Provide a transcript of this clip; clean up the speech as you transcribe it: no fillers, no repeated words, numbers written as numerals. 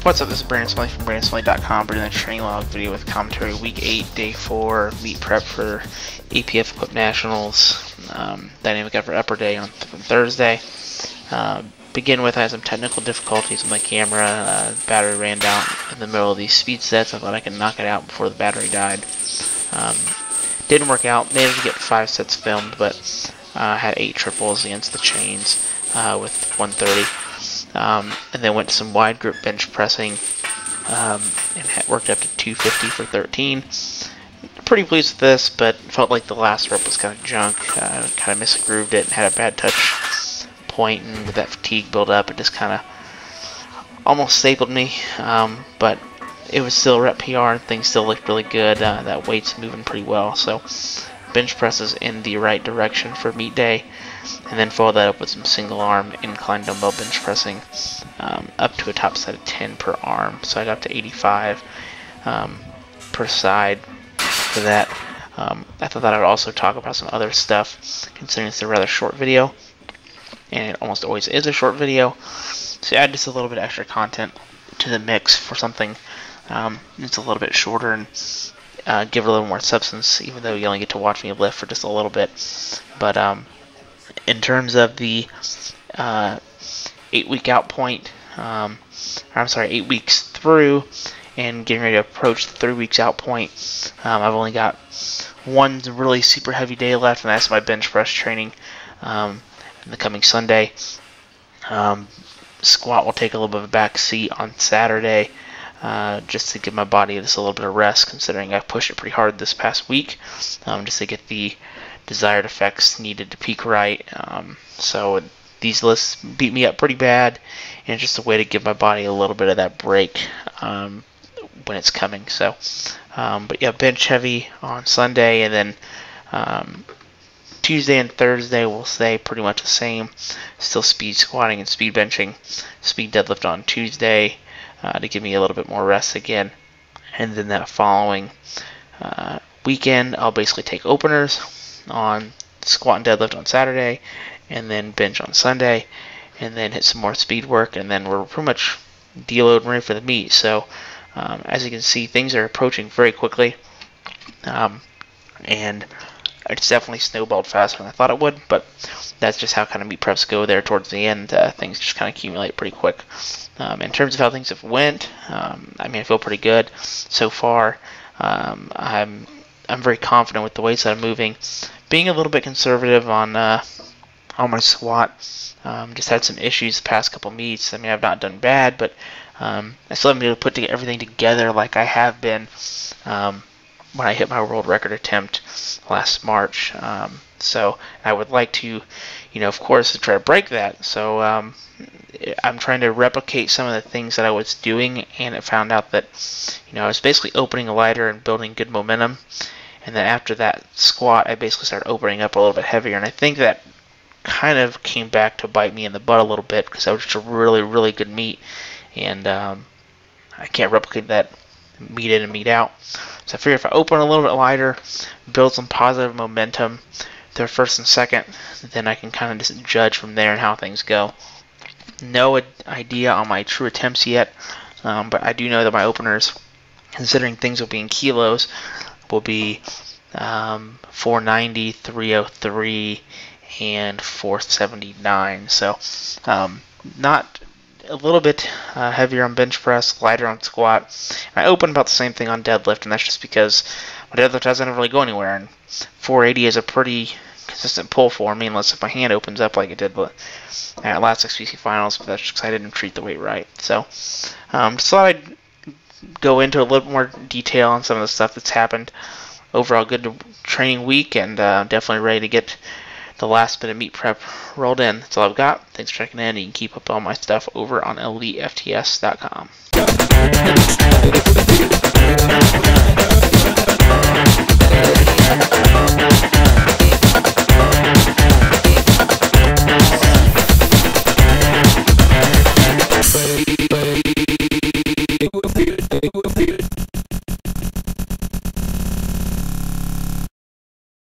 What's up, this is Brandon Smitley from BrandonSmitley.com. We're doing a training log video with commentary week 8, day 4, meet prep for APF Equip Nationals, dynamic effort upper day on Thursday. Begin with, I had some technical difficulties with my camera. Battery ran down in the middle of these speed sets. I thought I could knock it out before the battery died. Didn't work out, managed to get 5 sets filmed, but had 8 triples against the chains with 130. And then went to some wide grip bench pressing and worked up to 250 for 13. Pretty pleased with this, but felt like the last rep was kind of junk. Kind of misgrooved it and had a bad touch point, and with that fatigue build up, it just kind of almost stapled me. But it was still rep PR and things still looked really good. That weight's moving pretty well, so bench presses in the right direction for meet day. And then follow that up with some single arm incline dumbbell bench pressing up to a top set of 10 per arm. So I got up to 85 per side for that. I thought that I would also talk about some other stuff, considering it's a rather short video, and it almost always is a short video. So add just a little bit of extra content to the mix for something it's a little bit shorter and give it a little more substance, even though you only get to watch me lift for just a little bit. But in terms of the 8-week out point, I'm sorry, 8 weeks through and getting ready to approach the 3 weeks out point, I've only got one really super heavy day left, and that's my bench press training in the coming Sunday. Squat will take a little bit of a back seat on Saturday, just to give my body just a little bit of rest, considering I've pushed it pretty hard this past week, just to get the desired effects needed to peak right. So these lists beat me up pretty bad, and it's just a way to give my body a little bit of that break when it's coming. So, but yeah, bench heavy on Sunday, and then Tuesday and Thursday will stay pretty much the same. Still speed squatting and speed benching, speed deadlift on Tuesday to give me a little bit more rest again. And then that following weekend, I'll basically take openers on squat and deadlift on Saturday, and then bench on Sunday, and then hit some more speed work, and then we're pretty much deload and ready for the meet. So as you can see, things are approaching very quickly, and it's definitely snowballed faster than I thought it would, but that's just how kind of meet preps go there towards the end. Things just kind of accumulate pretty quick. In terms of how things have went, I mean, I feel pretty good so far. I'm very confident with the weights that I'm moving. Being a little bit conservative on my squat. Just had some issues the past couple meets. I mean, I've not done bad, but I still haven't been able to put everything together like I have been when I hit my world record attempt last March. So I would like to, of course, try to break that. So I'm trying to replicate some of the things that I was doing, and I found out that, I was basically opening lighter and building good momentum. And then after that squat, I basically started opening up a little bit heavier. And I think that kind of came back to bite me in the butt a little bit, because that was just a really, really good meet. And I can't replicate that meet in and meet out. So I figure if I open a little bit lighter, build some positive momentum through first and second, then I can kind of just judge from there and how things go. No idea on my true attempts yet, but I do know that my openers, considering things will be in kilos, will be 490, 303, and 479. So not a little bit heavier on bench press, lighter on squat. And I open about the same thing on deadlift, and that's just because my deadlift doesn't really go anywhere, and 480 is a pretty consistent pull for me, unless if my hand opens up like it did at last XPC finals, but that's just because I didn't treat the weight right. So just thought I'd go into a little more detail on some of the stuff that's happened. Overall, good training week, and definitely ready to get the last bit of meet prep rolled in. That's all I've got. Thanks for checking in. You can keep up all my stuff over on Elitefts.com.